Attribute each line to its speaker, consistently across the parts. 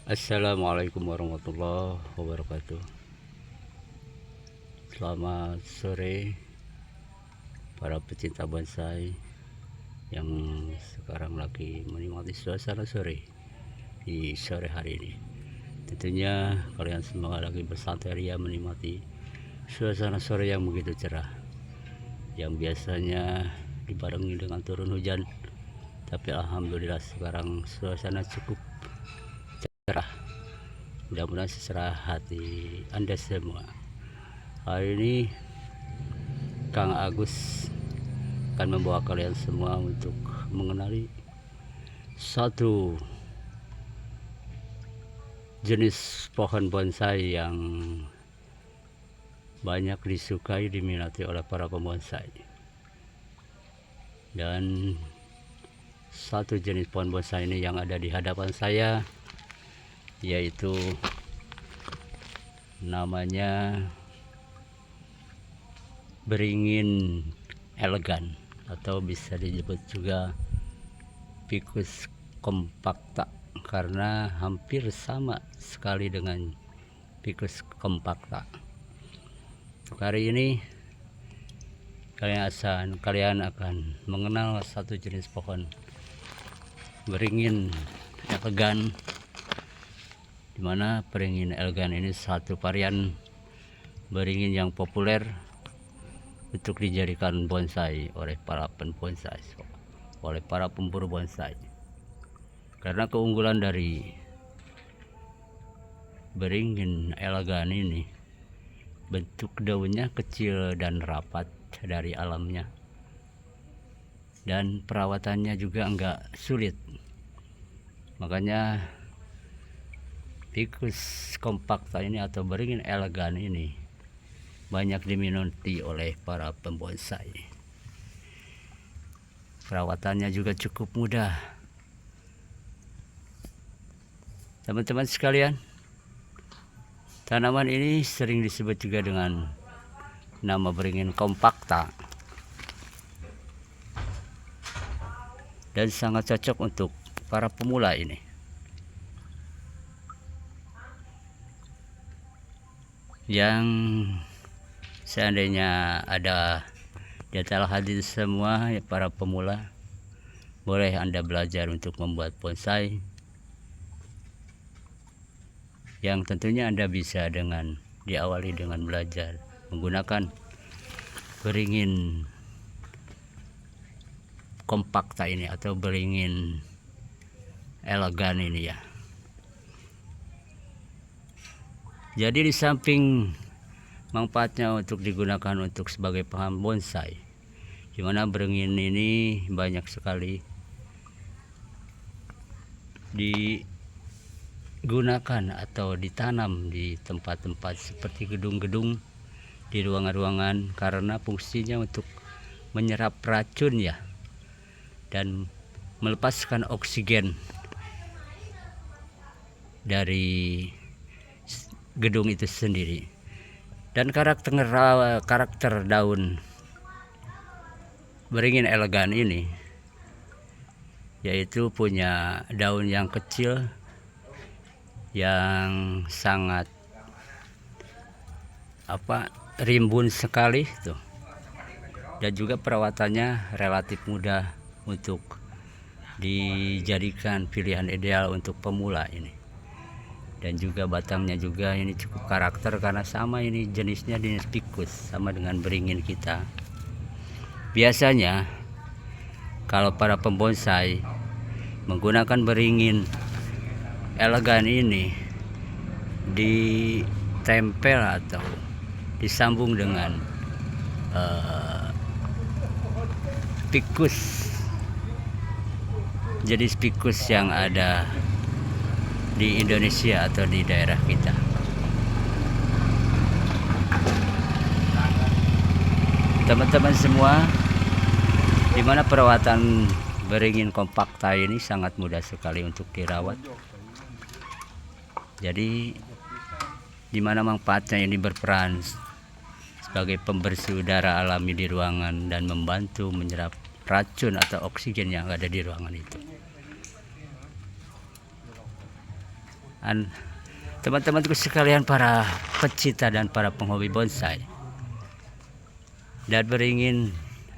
Speaker 1: Assalamualaikum warahmatullahi wabarakatuh. Selamat sore para pecinta bonsai yang sekarang lagi menikmati suasana sore di sore hari ini. Tentunya kalian semua lagi bersantai ria menikmati suasana sore yang begitu cerah, yang biasanya dibarengi dengan turun hujan, tapi alhamdulillah sekarang suasana cukup cerah. Mudah-mudahan secerah hati Anda semua. Hari ini Kang Agus akan membawa kalian semua untuk mengenali satu jenis pohon bonsai yang banyak disukai diminati oleh para pembonsai. Dan satu jenis pohon bonsai ini yang ada di hadapan saya, yaitu namanya beringin elegan, atau bisa disebut juga Ficus compacta, karena hampir sama sekali dengan Ficus compacta. Hari ini kalian akan mengenal satu jenis pohon beringin elegan, dimana beringin elegan ini satu varian beringin yang populer untuk dijadikan bonsai oleh para pembonsai, oleh para pemburu bonsai. Karena keunggulan dari beringin elegan ini, bentuk daunnya kecil dan rapat dari alamnya, dan perawatannya juga enggak sulit. Makanya Ficus compacta ini atau beringin elegan ini banyak diminati oleh para pembonsai. Perawatannya juga cukup mudah. Teman-teman sekalian, tanaman ini sering disebut juga dengan nama beringin compacta, dan sangat cocok untuk para pemula ini. Yang seandainya ada detail hadir semua, ya para pemula, boleh Anda belajar untuk membuat bonsai, yang tentunya Anda bisa diawali dengan belajar menggunakan beringin compacta ini atau beringin elegan ini ya. Jadi di samping manfaatnya untuk digunakan untuk sebagai pohon bonsai, dimana beringin ini banyak sekali digunakan atau ditanam di tempat-tempat seperti gedung-gedung, di ruangan-ruangan, karena fungsinya untuk menyerap racun ya, dan melepaskan oksigen dari gedung itu sendiri. Dan karakter daun beringin elegan ini yaitu punya daun yang kecil, yang sangat rimbun sekali tuh, dan juga perawatannya relatif mudah untuk dijadikan pilihan ideal untuk pemula ini. Dan juga batangnya juga ini cukup karakter, karena sama ini jenisnya jenis Ficus, sama dengan beringin kita. Biasanya kalau para pembonsai menggunakan beringin elegan ini ditempel atau disambung dengan Ficus, jenis Ficus yang ada di Indonesia atau di daerah kita. Teman-teman semua, dimana perawatan beringin compacta ini sangat mudah sekali untuk dirawat. Jadi dimana manfaatnya ini berperan sebagai pembersih udara alami di ruangan dan membantu menyerap racun atau oksigen yang ada di ruangan itu. teman-temanku sekalian, para pecinta dan para penghobi bonsai. Dan beringin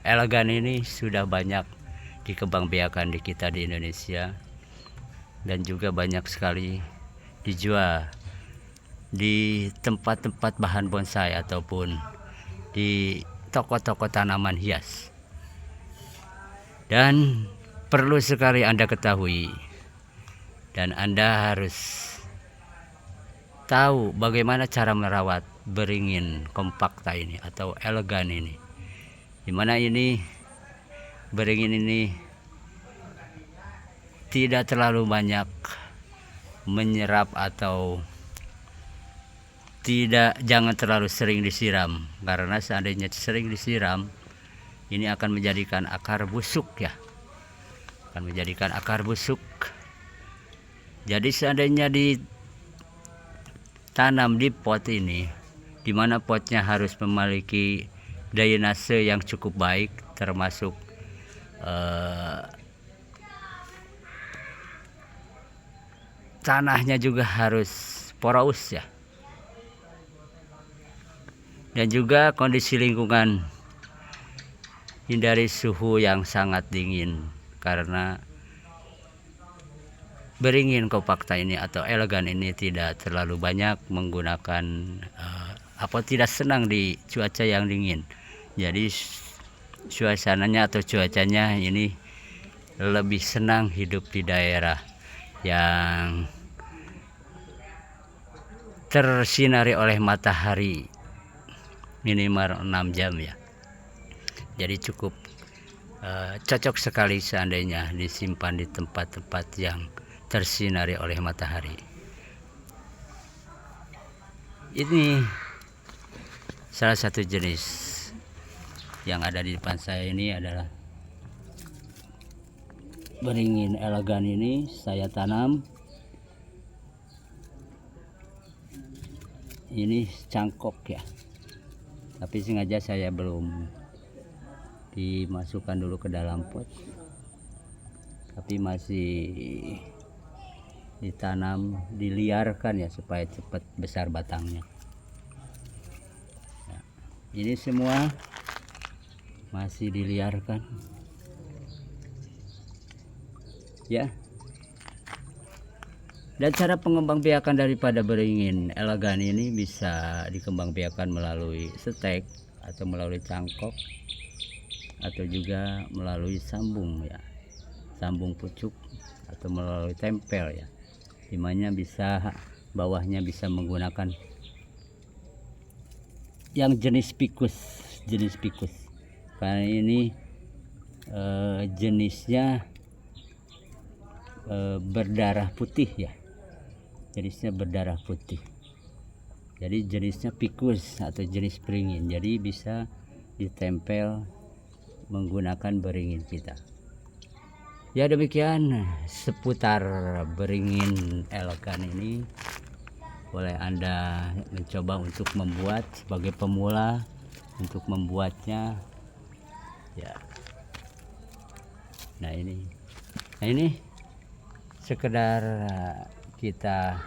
Speaker 1: elegan ini sudah banyak dikembangbiakan di kita di Indonesia, dan juga banyak sekali dijual di tempat-tempat bahan bonsai ataupun di toko-toko tanaman hias. Dan perlu sekali Anda ketahui, dan Anda harus tahu bagaimana cara merawat beringin kompakta ini atau elegan ini, dimana ini beringin ini tidak terlalu banyak menyerap atau jangan terlalu sering disiram, karena seandainya sering disiram ini akan menjadikan akar busuk ya, akan menjadikan akar busuk. Jadi seandainya ditanam di pot ini, dimana potnya harus memiliki drainase yang cukup baik, termasuk tanahnya juga harus porous ya, dan juga kondisi lingkungan, hindari suhu yang sangat dingin, karena beringin kompakta ini atau elegan ini tidak terlalu banyak menggunakan tidak senang di cuaca yang dingin. Jadi suasananya atau cuacanya ini lebih senang hidup di daerah yang tersinari oleh matahari minimal 6 jam ya. Jadi cukup cocok sekali seandainya disimpan di tempat-tempat yang tersinari oleh matahari. Ini salah satu jenis yang ada di depan saya ini adalah beringin elegan. Ini saya tanam, ini cangkok ya, tapi sengaja saya belum dimasukkan dulu ke dalam pot, tapi masih ditanam, diliarkan ya supaya cepat besar batangnya. Nah, ini semua masih diliarkan ya. Dan cara pengembangbiakan daripada beringin elegan ini bisa dikembangbiakan melalui stek atau melalui cangkok, atau juga melalui sambung ya, sambung pucuk, atau melalui tempel ya, dimana bisa bawahnya bisa menggunakan yang jenis pikus, karena ini jenisnya berdarah putih ya, jenisnya berdarah putih, jadi jenisnya pikus atau jenis beringin, jadi bisa ditempel menggunakan beringin kita. Ya, demikian seputar beringin elegan ini. Boleh Anda mencoba untuk membuat sebagai pemula, untuk membuatnya ya. Nah ini sekedar kita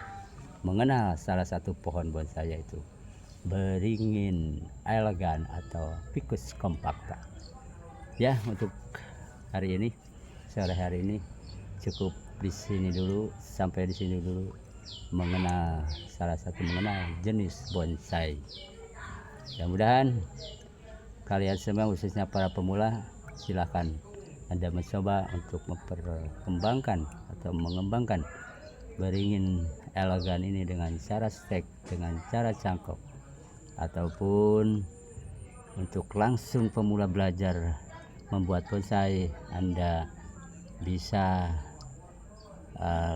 Speaker 1: mengenal salah satu pohon bonsai, yaitu beringin elegan atau Ficus compacta. Ya, untuk hari ini, sore hari ini cukup di sini dulu, sampai di sini dulu mengenal jenis bonsai. Mudah-mudahan kalian semua, khususnya para pemula, silahkan Anda mencoba untuk memperkembangkan atau mengembangkan beringin elegan ini dengan cara stek, dengan cara cangkok, ataupun untuk langsung pemula belajar membuat bonsai, Anda bisa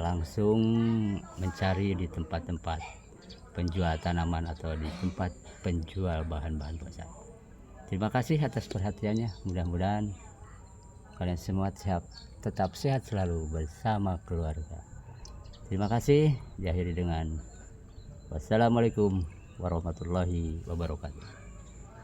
Speaker 1: langsung mencari di tempat-tempat penjual tanaman atau di tempat penjual bahan-bahan bonsai. Terima kasih atas perhatiannya. Mudah-mudahan kalian semua tetap sehat selalu bersama keluarga. Terima kasih. Diakhiri dengan wassalamualaikum warahmatullahi wabarakatuh.